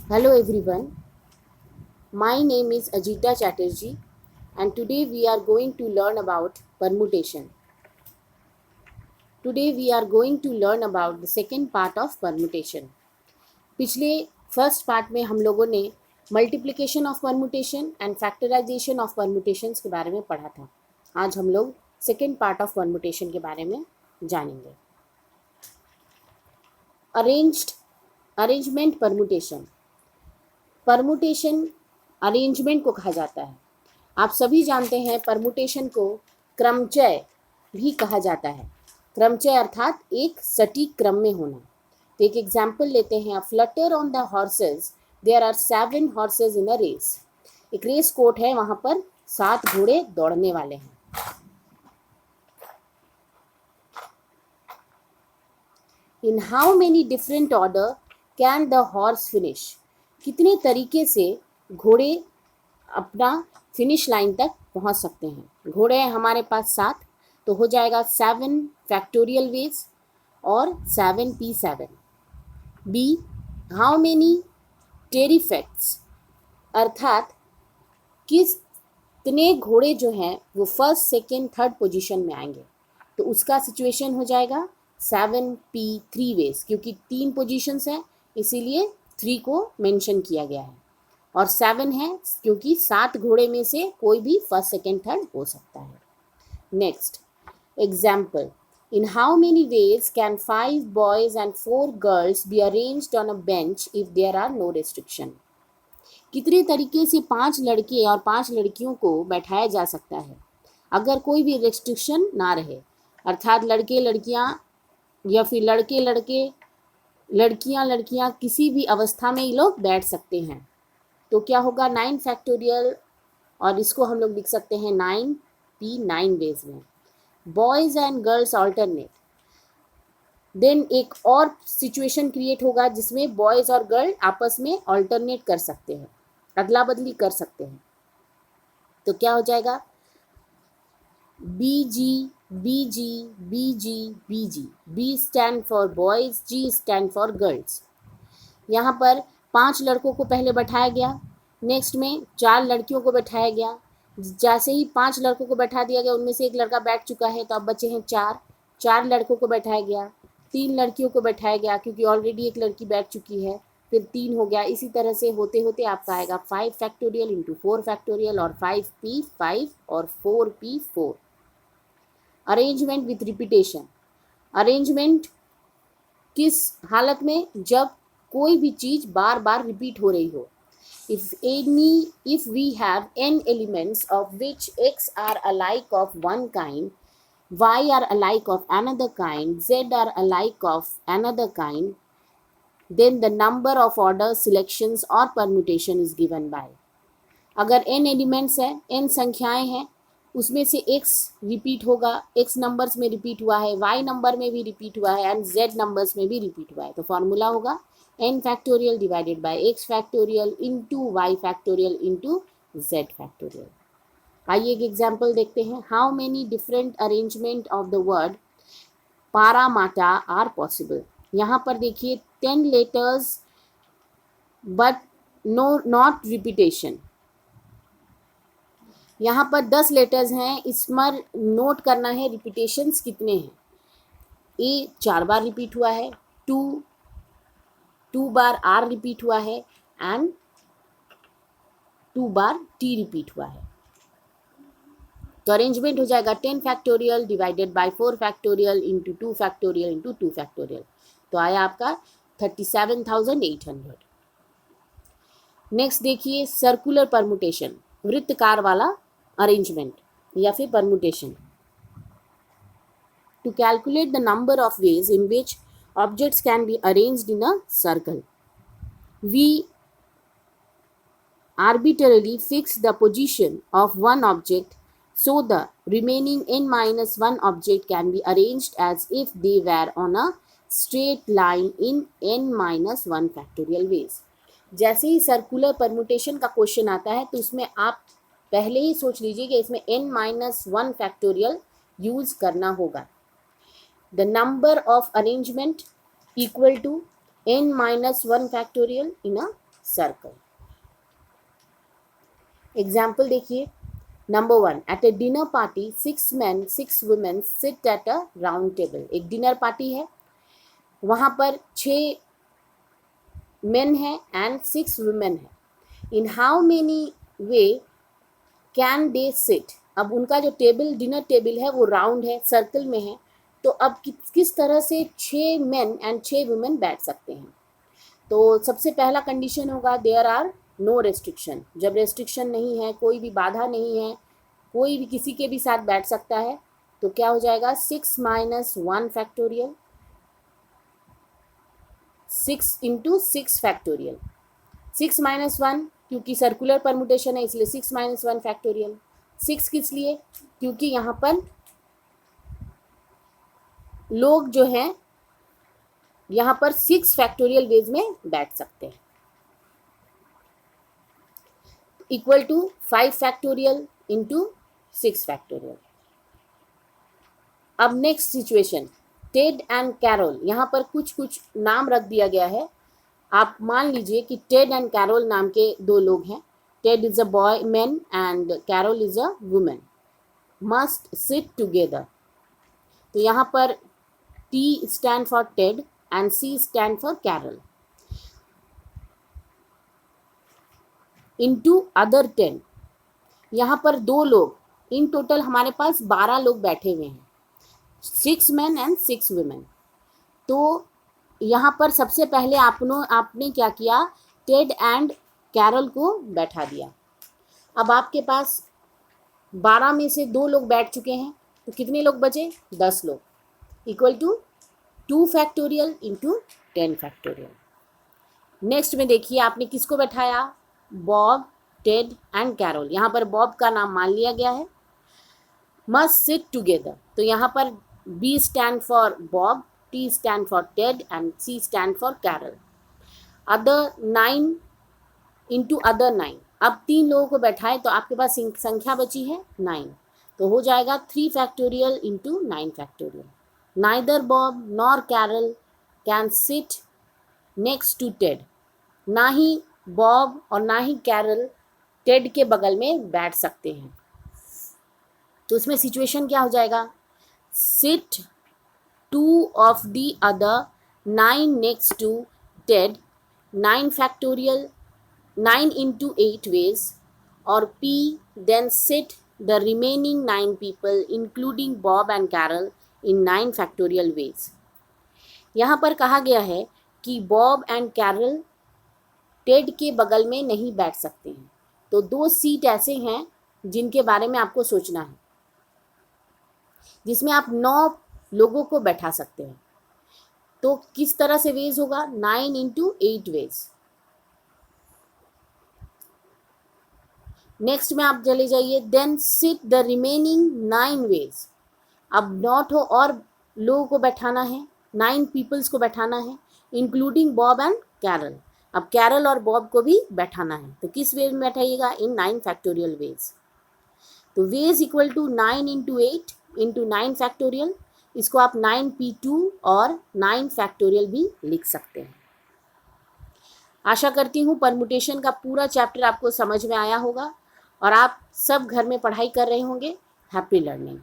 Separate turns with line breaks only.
Hello everyone, my name is Ajita Chatterjee and today we are going to learn about permutation. Today we are going to learn about the second part of permutation. पिछले first part में हम लोगों ने multiplication of permutation and factorization of permutations के बारे में पढ़ा था। आज हम लोग सेकेंड पार्ट ऑफ परमुटेशन के बारे में जानेंगे। Arrangement permutation. परमुटेशन अरेंजमेंट को कहा जाता है। आप सभी जानते हैं परमुटेशन को क्रमचय भी कहा जाता है। क्रमचय अर्थात एक सटीक क्रम में होना। तो एक एग्जाम्पल लेते हैं। Flutter on the horses, there are 7 horses in a race. एक रेस कोर्ट है, वहां पर 7 घोड़े दौड़ने वाले हैं। In how many different order can the horse finish. कितने तरीके से घोड़े अपना फिनिश लाइन तक पहुंच सकते हैं। घोड़े हैं हमारे पास 7, तो हो जाएगा 7 फैक्टोरियल वेज और 7p7। बी हाउ मेनी टेरिफेक्ट्स, अर्थात कितने घोड़े जो हैं वो फर्स्ट सेकेंड थर्ड पोजीशन में आएंगे। तो उसका सिचुएशन हो जाएगा 7p3 वेज, क्योंकि 3 पोजीशंस हैं इसीलिए 3 को मेंशन किया गया है, और 7 है क्योंकि 7 घोड़े में से कोई भी फर्स्ट सेकेंड थर्ड हो सकता है। Next example, in how many ways can 5 boys and 4 girls be arranged on a bench if there are no restriction. कितने तरीके से 5 लड़के और 5 लड़कियों को बैठाया जा सकता है अगर कोई भी रेस्ट्रिक्शन ना रहे, अर्थात लड़के लड़कियां या फिर लड़के लड़के लड़कियां लड़कियां किसी भी अवस्था में ये लोग बैठ सकते हैं। तो क्या होगा 9 फैक्टोरियल, और इसको हम लोग लिख सकते हैं 9p9 वेज में। Boys and girls alternate, then एक और सिचुएशन क्रिएट होगा जिसमें बॉयज़ और गर्ल आपस में ऑल्टरनेट कर सकते हैं, अदला बदली कर सकते हैं। तो क्या हो जाएगा BG BG BG BG। B stand for boys, G stand for girls. यहाँ पर 5 लड़कों को पहले बैठाया गया, नेक्स्ट में 4 लड़कियों को बैठाया गया। जैसे ही 5 लड़कों को बैठा दिया गया, उनमें से एक लड़का बैठ चुका है, तो अब बचे हैं 4 लड़कों को बैठाया गया, 3 लड़कियों को बैठाया गया क्योंकि ऑलरेडी एक लड़की बैठ चुकी है, फिर 3 हो गया। इसी तरह से होते होते आपका आएगा 5 फैक्टोरियल इंटू 4 फैक्टोरियल और 5p5 और 4p4। Arrangement with repetition. Arrangement किस हालत में, जब कोई भी चीज बार बार रिपीट हो रही हो। if we have n elements of which x are alike of one kind, y are alike of another kind, z are alike of another kind, then the number of order selections or permutation is given by। अगर n elements है, n संख्याएं हैं, उसमें से x repeat होगा, x numbers में repeat हुआ है, y नंबर में भी रिपीट हुआ है एंड z नंबर्स में भी रिपीट हुआ है, तो फॉर्मूला होगा n factorial divided by x factorial into y factorial into z factorial. आइए एक एग्जाम्पल देखते हैं। How many different arrangement of the word Parramatta are possible. यहाँ पर देखिए 10 लेटर्स बट नॉट रिपीटेशन। यहाँ पर 10 लेटर्स हैं, इसमें नोट करना है रिपीटेशंस कितने हैं। ए 4 बार रिपीट हुआ है, 2 बार आर रिपीट हुआ है एंड 2 बार टी रिपीट हुआ है। तो अरेंजमेंट हो जाएगा 10 factorial divided bye 4 factorial into 2 factorial into 2 factorial, तो आया आपका 37,800। नेक्स्ट देखिए सर्कुलर परमुटेशन, वृत्तकार वाला अरेंजमेंट या फिर permutation. To calculate the number of ways in which objects can be arranged in a circle, we arbitrarily fix the position of one object so the remaining n-1 object can be arranged as if they were on a straight line in n-1 factorial ways। जैसे ही circular permutation का question आता है तो उसमें आप पहले ही सोच लीजिए कि इसमें n-1 फैक्टोरियल यूज करना होगा। The number of arrangement equal to n-1 factorial in a circle. Example देखिए, number 1, at a dinner party 6 men 6 women sit at a round table. एक डिनर पार्टी है, वहाँ पर 6 men हैं एंड 6 women हैं। In how many way can they sit. अब उनका जो टेबल, डिनर टेबल है, वो राउंड है, सर्कल में है, तो अब किस तरह से 6 men एंड 6 women बैठ सकते हैं। तो सबसे पहला कंडीशन होगा देयर आर नो रेस्ट्रिक्शन। जब रेस्ट्रिक्शन नहीं है, कोई भी बाधा नहीं है, कोई भी किसी के भी साथ बैठ सकता है, तो क्या हो जाएगा 6 - 1 फैक्टोरियल, 6 × 6 फैक्टोरियल। 6 - 1 क्योंकि सर्कुलर परमुटेशन है, इसलिए 6 - 1 फैक्टोरियल। 6 किस लिए? क्योंकि यहाँ पर लोग जो हैं यहाँ पर 6 फैक्टोरियल वेज में बैठ सकते हैं, equal to 5 factorial into 6 factorial. अब next situation, Ted and Carol. यहाँ पर कुछ नाम रख दिया गया है। आप मान लीजिए कि टेड एंड कैरोल नाम के 2 लोग हैं। Ted is a boy man and Carol is a women, must sit together. तो यहाँ पर T stand for Ted and C stand for Carol. Into other 10, यहाँ पर 2 लोग, इन टोटल हमारे पास 12 लोग बैठे हुए हैं, 6 men एंड 6 women। तो यहाँ पर सबसे पहले आपने क्या किया, टेड एंड कैरोल को बैठा दिया। अब आपके पास 12 में से 2 लोग बैठ चुके हैं, तो कितने लोग बचे? 10 लोग, equal to 2 factorial into 10 factorial. Next में देखिए, आपने किसको बैठाया? Bob, Ted and Carol. यहाँ पर बॉब का नाम मान लिया गया है। मस्ट सिट टुगेदर, तो यहाँ पर B stand for Bob, T stand for Ted and C stand for Carol. Other 9 into other 9, अब 3 लोगों को बैठाए तो आपके पास संख्या बची है 9, तो हो जाएगा 3 factorial into 9 factorial. Neither Bob nor Carol can sit next to Ted. ना ही बॉब और ना ही कैरोल टेड के बगल में बैठ सकते हैं। तो इसमें सिचुएशन क्या हो जाएगा? Sit 2 of the other 9 next to Ted, 9 factorial, 9 into 8 ways, और P then sit the remaining 9 people including Bob and Carol in 9 factorial ways। यहाँ पर कहा गया है कि बॉब एंड कैरोल टेड के बगल में नहीं बैठ सकते हैं। तो 2 सीट ऐसे हैं जिनके बारे में आपको सोचना है, जिसमें आप 9 लोगों को बैठा सकते हैं। तो किस तरह से वेज होगा? 9 into 8 वेज। नेक्स्ट में आप चले जाइए, then sit the remaining 9 ways. अब नॉट हो और लोगों को बैठाना है, 9 पीपल्स को बैठाना है, इंक्लूडिंग बॉब एंड कैरोल। अब कैरोल और बॉब को भी बैठाना है, तो किस वे में बैठाइएगा? In 9 factorial ways. तो ways equal to 9 into 8 into 9 factorial. इसको आप 9p2 और 9 फैक्टोरियल भी लिख सकते हैं। आशा करती हूँ परमुटेशन का पूरा चैप्टर आपको समझ में आया होगा और आप सब घर में पढ़ाई कर रहे होंगे। Happy learning.